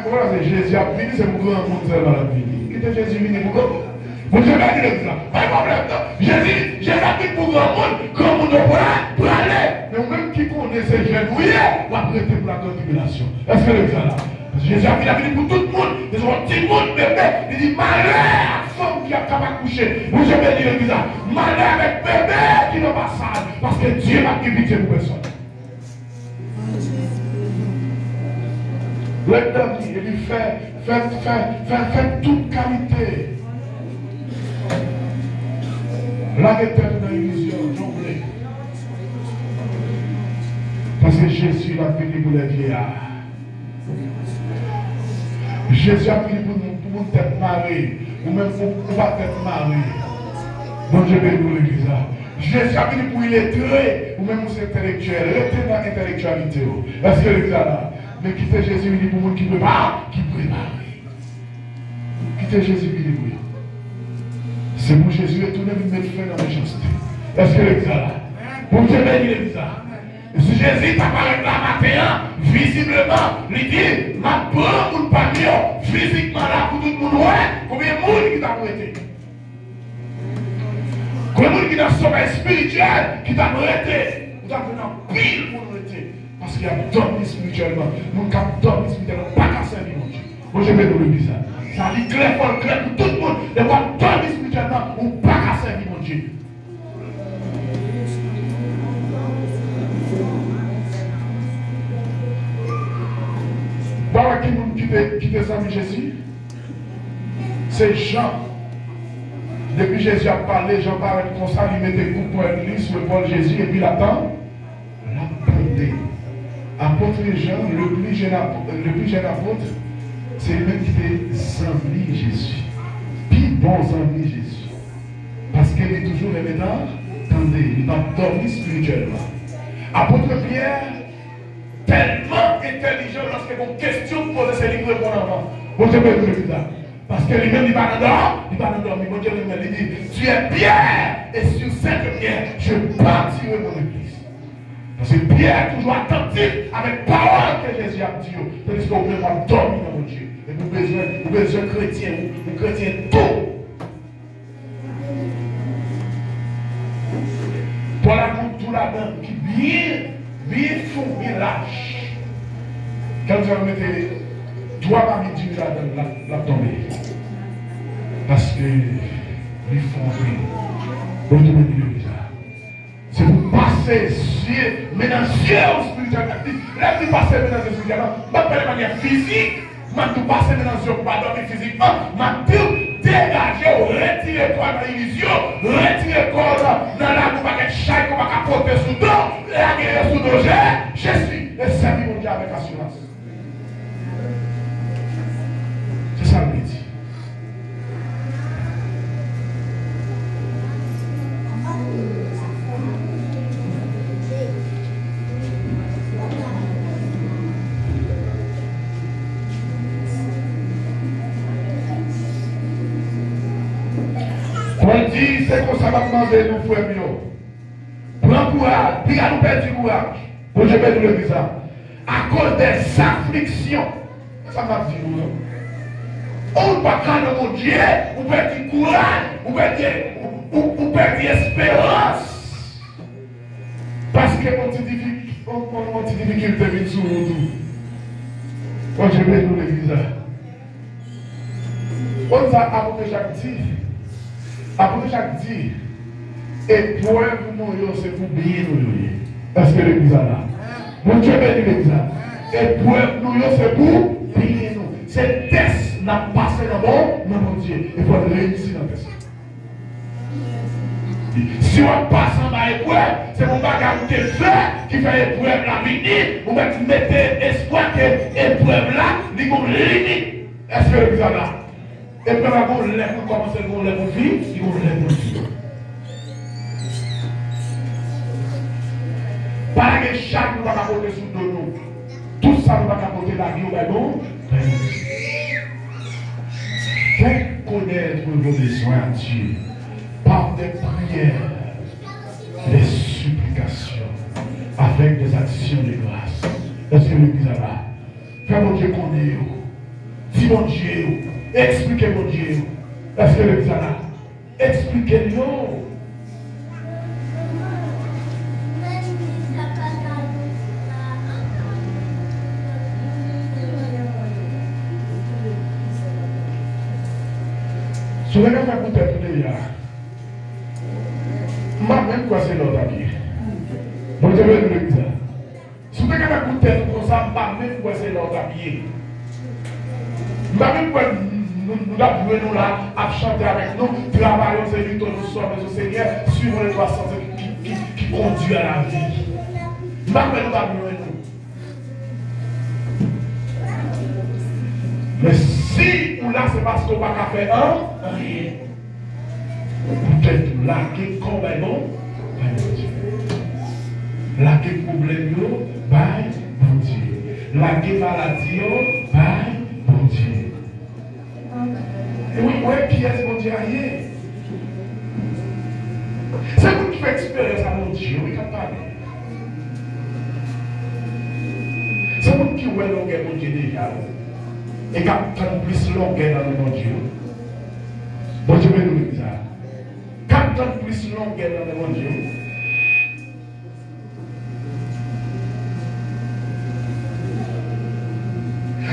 Voilà, c'est Jésus a fini, c'est pour grand monde seulement la vie. Qui était Jésus venu pour grand monde? Vous devez dire ça. Pas de problème. Jésus a fini pour grand monde pour aller. Mais même qui connaît ces jeunes, oui, on va prêter pour la contamination. Est-ce que c'est ça là? Parce que Jésus a fini pour tout le monde. Ils ont un petit monde, bébé. Il dit malheur. Qui a capable de coucher. Vous avez dit le ça. Malheur avec bébé qui n'a pas sale. Parce que Dieu n'a plus pitié pour personne. Le temps il fait toute qualité. La tête dans l'illusion, jonglée. Parce que Jésus a fini pour les vieillards. Jésus a fini pour nous tête marée. Ou même pour pas être marié. Donc je vais nous l'église. Jésus a venu pour illettré, ou même pour intellectuel. Restez dans l'intellectualité. Est-ce que l'église là? Mais quittez Jésus, il dit pour moi qui prépare, qui prépare. Quittez Jésus, il dit oui. C'est pour Jésus et tout le monde mettre fin dans la méchanceté. Est-ce que l'église là? Pour Dieu bénir l'église là. Si Jésus t'apparaît là matin, visiblement, il dit, ma prend pour le panier, physiquement là pour tout le monde, combien de monde qui t'a arrêté? Combien de monde qui t'a sommeil spirituel, qui t'a arrêté? Vous avez un pile pour arrêter. Parce qu'il y a dormi spirituellement. Nous avons dormi spirituellement, pas qu'à servir mon Dieu. Moi je vais nous le dire ça. Ça dit clair pour tout le monde, de voir dormi spirituellement, ou pas qu'à servir mon Dieu. Voilà qui te amis Jésus. C'est Jean. Depuis Jésus a parlé, Jean parlait comme ça, il mettait coup pour lui sur le bol de Jésus et puis il attend. L'attendait. Apôtre Jean, le plus jeune apôtre, c'est lui-même qui était amis Jésus. Puis bons amis Jésus. Parce qu'il est toujours les médailles. Attendez, il va dormir spirituellement. Apôtre Pierre, tellement intelligent lorsque vos questions posées, c'est lui qui répond avant. Vous devez vous le dire. Parce que lui-même, il va dans dormir. Mon Dieu lui-même, il dit, tu es Pierre, et sur cette pierre, je bâtirai mon église. Parce que Pierre est toujours attentif avec la parole que Jésus a dit. Tandis qu'on peut pas dormir dans mon Dieu. Et vous besoin chrétien, vous chrétien tout. Pour la compte tout là-dedans, qui bien fou, bien lâche. Quand vous avez mis trois parmi Dieu là-dedans, la tomber. Parce que ils font rien. C'est pour passer maintenant sur spirituel. Là, tu passes maintenant sur spirituel. Pas de manière physique. Je passe maintenant sur pas dormir physiquement. Je dégager, retirer-toi dans l'illusion, retirer-toi dans la bouche de chaque qu'on va porter sous dos, la guerre sous dos. Je suis et servi mon Dieu avec assurance. C'est ça le dit. On dit, c'est qu'on ça va demander nous, frères mieux. Prends courage, puis à nous perdre du courage. Pour je vais nous le dire ça. À cause des afflictions. Ça m'a dit, on ne va pas dans mon Dieu, on perd du courage, on perd de l'espérance. Parce que on dit difficulté vient sur nous. Quand je vais nous le dire ça. On a apporté chaque dit. Après chaque dit, épreuve nous, c'est pour bien nous. Parce que l'église là. Mon Dieu bénit l'église là. Épreuve nous, c'est pour bien nous. C'est test n'a passé dans mon Dieu. Il faut réussir dans le test. Si on passe en bas épreuve, c'est mon bagage qui fait, qui fait épreuve la venir. Vous mettez espoir que l'épreuve là, il y a une limite. Est-ce que l'église là? Et puis, on lève pour commencer à vivre, il va lève pour vivre. Pas que chaque nous va apporter sous nous. Tout ça nous va apporter la vie au bon. Faites connaître vos besoins à Dieu par des prières, des supplications, avec des actions de grâce. Est-ce que l'église est là? Fais mon Dieu connaître. Dis mon Dieu. Expliquez mon Dieu. Est-ce que l'église est là? Expliquez-nous. Si vous avez fait pour tête de là, je même quoi c'est l'autre habillé. Bon, je vais vous le dire. Si vous avez fait pour tête comme ça, je même quoi c'est l'autre habillé. Je même quoi nous avons nous là, à chanter avec nous, travaillons, c'est nous, nous sommes au Seigneur, suivons les 300 qui conduisent à la vie. Je même nous avons nous. Mais si ou là, c'est parce qu'on va pas faire rien. Peut-être là, qui combat bon, là, qui problème, bon Dieu. Là, qui maladie, bon Dieu. Et oui, qui est-ce bon Dieu rien? C'est vous qui faites expérience à mon Dieu, oui, quand parle. C'est vous qui voyez l'ongueur mon Dieu déjà. Et quand plus longueur dans le bon Dieu. Bon Dieu, mais nous disons ça. Quand plus longueur dans le bon Dieu.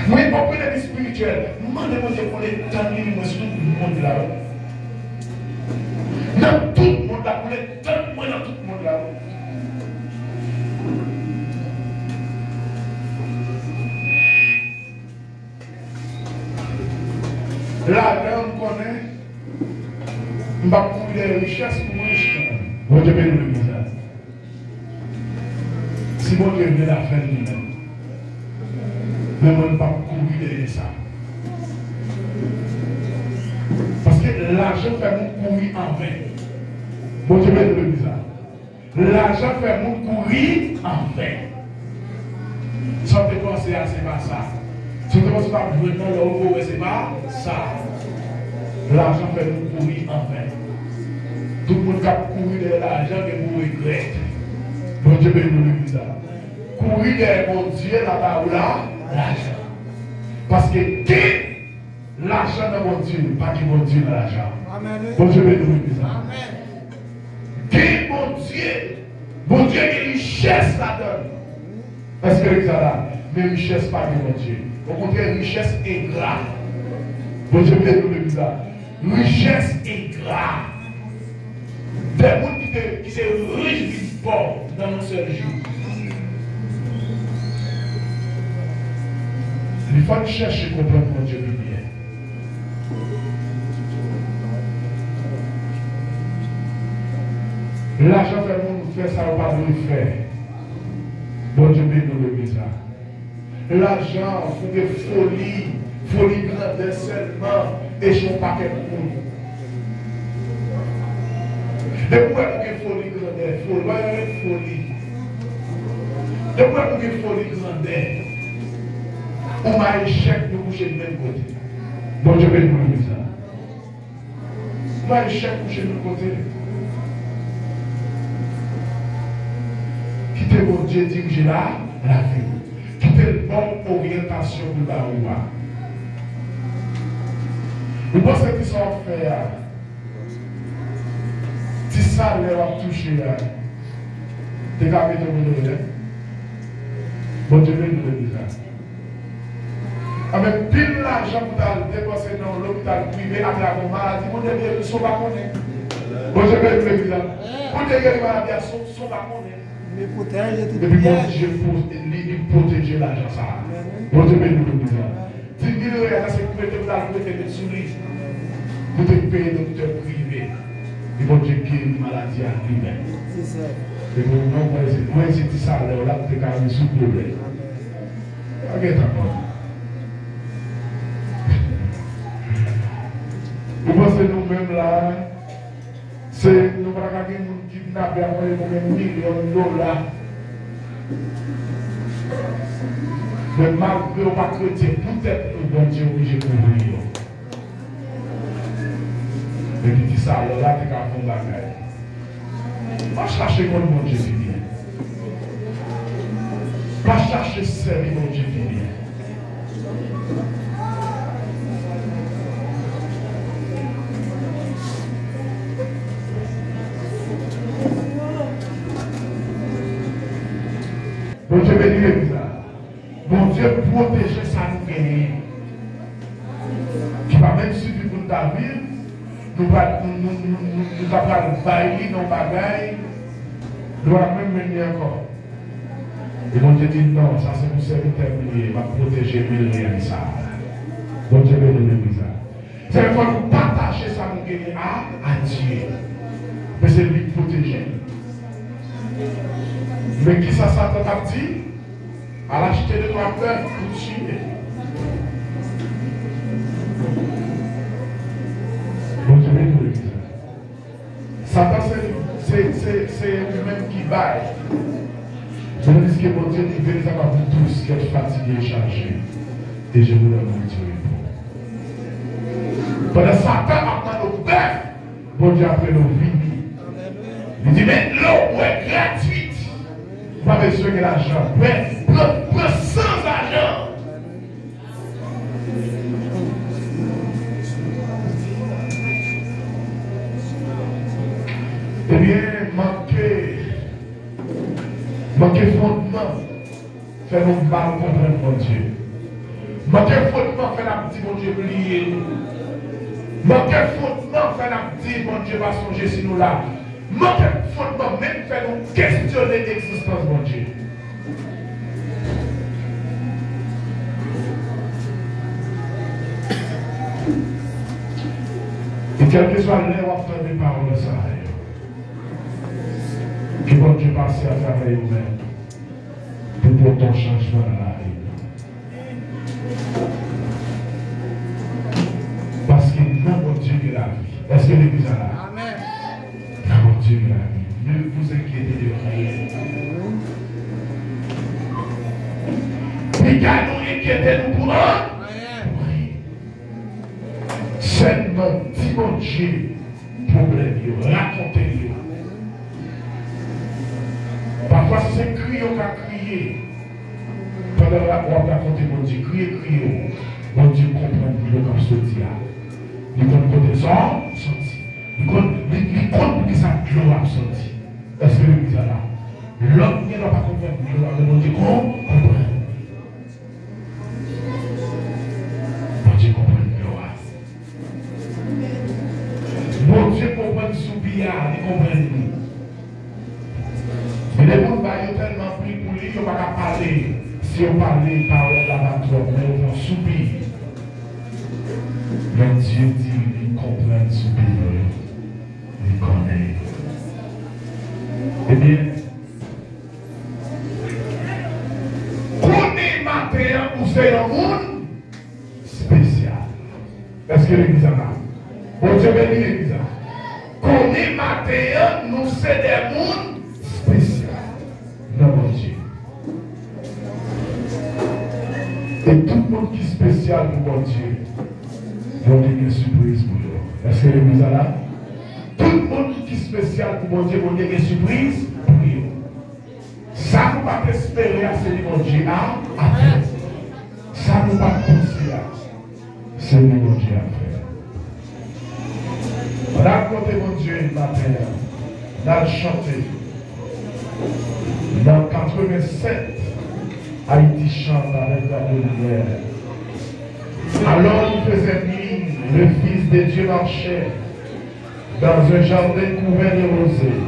Moi, je comprends la vie spirituelle. Demandez mon Dieu pour les temps qui nous sur tout le monde là. Dans tout le monde là, pour les temps dans tout le monde là. Là, on connaît, on va courir des richesses pour moi. Bon Dieu bénit le visage. Si bon Dieu venait la faire nous-mêmes, mais on ne va pas courir derrière ça. Parce que l'argent fait nous courir en vain. Bon Dieu bénit le visage. L'argent fait nous courir en vain. Sans te penser à c'est pas ça. Si tu ne penses pas vraiment le haut, c'est pas ça. L'argent fait nous courir en vain. Tout le monde qui a couru de l'argent, mais vous regrettez. Bon Dieu bénit l'église là. Courir derrière mon Dieu là-bas ou là, l'argent. Parce que qui l'argent dans mon Dieu, pas qui mon Dieu dans l'argent. Bon Dieu bénit l'église là. Qui mon Dieu qui richesse là-dedans. Parce que l'église là, mais richesse pas de mon Dieu. Au contraire, richesse ingrat. Bon Dieu bénit l'église là. Richesse ingrat. Des gens qui se riches pauvres dans un seul jour. Il faut chercher à comprendre mon Dieu bien. L'argent fait monde faire ça, on va pas faire. Bon Dieu bénit l'église là. L'argent fait des folies grandes seulement, et je ne pas qu'elle monde. De quoi vous avez folie grandeur? De quoi vous avez folie grandeur? On m'a échec de coucher de même côté. Bon Dieu bénit nous ça. On m'a échec de coucher de l'autre côté. Quittez mon Dieu, dirigez la vie. Quittez le bon orientation pour la roi. Vous pensez qu'ils sont faits? Si ça leur touché, t'es capable de me donner. Bon Dieu bénit l'église. Avec pile l'argent pour dépenser dans l'hôpital privé à travers maladie, mon Dieu, ils ne sont pas connus. Bon Dieu bénit l'église. Pour déguérir la maladie, ils ne sont pas connus. Mais protège tout. Et puis mon Dieu protéger l'argent ça. Bon Dieu bénit l'église. Dis-lui, c'est pour que vous allez sous lui. Pour te payer docteur privé. Et bon Dieu guérit la maladie à lui-même. C'est ça. Et pour nous, moi, c'est ça, là, tu es carrément sous problème. Regarde ta porte. Vous pensez nous-mêmes là, c'est nous pas qu'à des gens qui kidnappent à moins millions de dollars. Mais malgré qu'on pas chrétien, peut-être que bon Dieu est obligé de couvrir. Et puis dit ça, alors là, tu es qu'à fond bagaille. Pas chercher mon Dieu qui vient. Pas chercher servir mon Dieu qui vient. Bon Dieu bénit l'église. Bon Dieu protéger ça nous gagne. Qui va même suivre pour David. Nous allons bailler nos bagailles. Nous allons même venir encore. Et bon Dieu dit non, ça c'est pour serviteur millier. Il va protéger milliers ça. Bon Dieu bénit l'église. C'est il faut nous partager ça nous gagne à Dieu. Mais c'est lui qui protège. Mais qui ça t'a dit? À l'acheter de toi peur pour tuer. Bon Dieu bénit l'église. Satan c'est lui-même qui baille. Je me dis que mon Dieu dit venez à vous tous qui êtes fatigués et chargés. Et je vous donne mon Dieu. Pendant Satan apprend nos bœufs, bon Dieu après nos vies. Il dit mais l'eau est gratuite. Pas besoin de l'argent. Prends sans argent. Eh bien, manquer fondement, fait nous mal comprendre mon Dieu. Manquer fondement, fait la petite mon Dieu oublier. Manquer fondement, fait la petite mon Dieu va songer si nous là. Manquer fondement, même fait nous questionner l'existence mon Dieu. Et quel que soit l'heure où vous des paroles de ça, que bon Dieu passe à travers vous-même pour ton changement dans la vie. Parce que dans mon Dieu est la vie. Est-ce que l'église est là? Amen. Dans mon Dieu est la vie. Ne vous inquiétez de rien. Et quand nous inquiétons pour rien. Seulement, dis mon Dieu, problème, racontez-le. Parfois, crier, on a crié. Pendant qu'on a raconté mon Dieu, crier. Mon Dieu comprend le comme ce dit là. Il compte ça, sorti. Il compte qui ça l'eau a sorti. Est-ce que l'église est là? L'homme ne doit pas comprendre l'eau, mais mon Dieu comprend. Mon Dieu comprend l'eau. Mon Dieu comprend le soupir, il comprend nous. Mais les gens sont tellement pris pour lui, ils ne peuvent pas parler. Si on parlait par la bataille, mais on va soupir. Mais Dieu dit, il comprend le soupir. Il connaît. Eh bien, connaît matin ou c'est un monde spécial. Est-ce que l'église a là? Bon Dieu bénit l'église. Connaît matin, nous c'est des mondes spéciaux. Non, mon Dieu. Et tout le monde qui est spécial pour mon Dieu, il y a une surprise pour eux. Est-ce que l'église a là? Tout le monde qui est spécial pour mon Dieu, il y a une surprise pour eux. Ça ne nous pas espérer à ce mon Dieu a fait. Ça ne nous pas penser à ce mon Dieu a fait. Racontez mon Dieu le matin, on a chanté. Dans 87, Haïti chante avec la lumière. Alors il faisait nuit, le Fils de Dieu marchait dans un jardin couvert de rosée.